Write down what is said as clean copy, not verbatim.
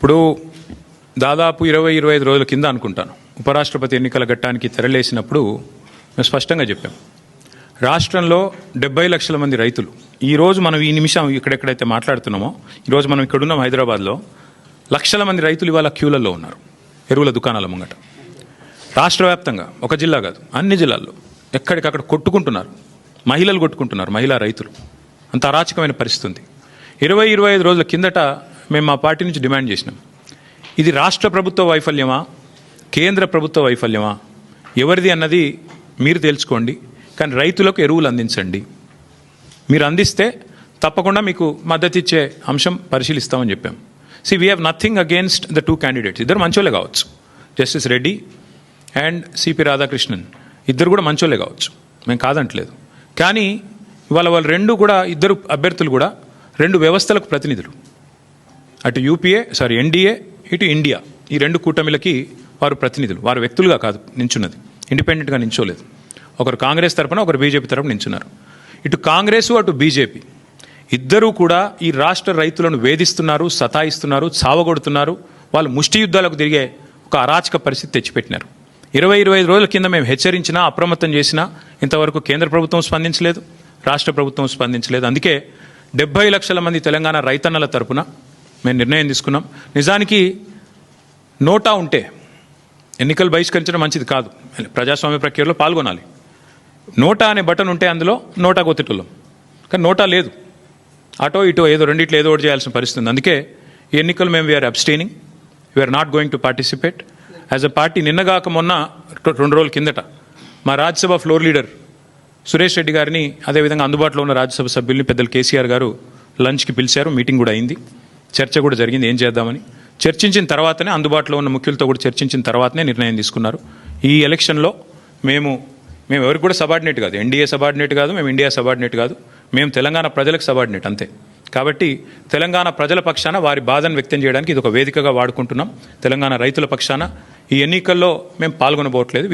ఇప్పుడు దాదాపు 20-25 రోజుల కింద అనుకుంటాను ఉపరాష్ట్రపతి ఎన్నికల ఘట్టానికి తెరలేసినప్పుడు మేము స్పష్టంగా చెప్పాం. రాష్ట్రంలో 70 లక్షల మంది రైతులు ఈరోజు మనం ఈ నిమిషం ఇక్కడెక్కడైతే మాట్లాడుతున్నామో ఈరోజు మనం ఇక్కడున్నాం హైదరాబాద్లో లక్షల మంది రైతులు ఇవాళ క్యూలలో ఉన్నారు ఎరువుల దుకాణాల ముంగట. రాష్ట్ర వ్యాప్తంగా ఒక జిల్లా కాదు అన్ని జిల్లాల్లో ఎక్కడికక్కడ కొట్టుకుంటున్నారు, మహిళలు కొట్టుకుంటున్నారు, మహిళా రైతులు. అంత అరాచకమైన పరిస్థితి ఉంది. 20-25 రోజుల కిందట మేము మా పార్టీ నుంచి డిమాండ్ చేసినాం, ఇది రాష్ట్ర ప్రభుత్వ వైఫల్యమా కేంద్ర ప్రభుత్వ వైఫల్యమా ఎవరిది అన్నది మీరు తెలుసుకోండి, కానీ రైతులకు ఎరువులు అందించండి. మీరు అందిస్తే తప్పకుండా మీకు మద్దతు ఇచ్చే అంశం పరిశీలిస్తామని చెప్పాం. We have nothing against the 2 candidates. ఇద్దరు మంచోళ్ళే కావచ్చు, justice Reddy and CP Radhakrishnan ఇద్దరు కూడా మంచోళ్ళే కావచ్చు, మేము కాదంటలేదు. కానీ ఇవాళ వాళ్ళు ఇద్దరు అభ్యర్థులు కూడా 2 వ్యవస్థలకు ప్రతినిధులు. అటు ఎన్డీఏ ఇటు ఇండియా, ఈ 2 కూటమిలకి వారు ప్రతినిధులు. వారు వ్యక్తులుగా కాదు నించున్నది, ఇండిపెండెంట్గా నించోలేదు. ఒకరు కాంగ్రెస్ తరపున ఒకరు బీజేపీ తరపున నించున్నారు. ఇటు కాంగ్రెసు అటు బీజేపీ ఇద్దరూ కూడా ఈ రాష్ట్ర రైతులను వేధిస్తున్నారు, సతాయిస్తున్నారు, చావగొడుతున్నారు. వాళ్ళు ముష్టి యుద్ధాలకు తిరిగే ఒక అరాచక పరిస్థితి తెచ్చిపెట్టినారు. 20-25 రోజుల కింద మేము హెచ్చరించినా అప్రమత్తం చేసినా ఇంతవరకు కేంద్ర ప్రభుత్వం స్పందించలేదు, రాష్ట్ర ప్రభుత్వం స్పందించలేదు. అందుకే 70 లక్షల మంది తెలంగాణ రైతన్నల తరపున మేము నిర్ణయం తీసుకున్నాం. నిజానికి నోటా ఉంటే ఎన్నికలు బహిష్కరించడం మంచిది కాదు, ప్రజాస్వామ్య ప్రక్రియలో పాల్గొనాలి. నోటా అనే బటన్ ఉంటే అందులో నోటా కొత్తటోళ్ళం, కానీ నోటా లేదు. అటో ఇటో ఏదో రెండిట్లో ఏదో ఒకటి చేయాల్సిన పరిస్థితి ఉంది. అందుకే ఈ ఎన్నికలు మేము we are abstaining, we are not going to participate as a party. నిన్నగాక మొన్న 2 రోజుల కిందట మా రాజ్యసభ ఫ్లోర్ లీడర్ సురేష్ రెడ్డి గారిని, అదేవిధంగా అందుబాటులో ఉన్న రాజ్యసభ సభ్యుల్ని పెద్దలు కేసీఆర్ గారు లంచ్కి పిలిచారు. మీటింగ్ కూడా అయింది, చర్చ కూడా జరిగింది ఏం చేద్దామని. చర్చించిన తర్వాతనే అందుబాటులో ఉన్న ముఖ్యులతో కూడా చర్చించిన తర్వాతనే నిర్ణయం తీసుకున్నారు. ఈ ఎలక్షన్లో మేము ఎవరికి కూడా సబార్డినేట్ కాదు, ఎన్డీఏ సబార్డినేట్ కాదు, మేము ఇండియా సబార్డినేట్ కాదు, మేము తెలంగాణ ప్రజలకు సబార్డినేట్ అంతే. కాబట్టి తెలంగాణ ప్రజల పక్షాన వారి బాధను వ్యక్తం చేయడానికి ఇది ఒక వేదికగా వాడుకుంటున్నాం. తెలంగాణ రైతుల పక్షాన ఈ ఎన్నికల్లో మేము పాల్గొనబోట్లేదు.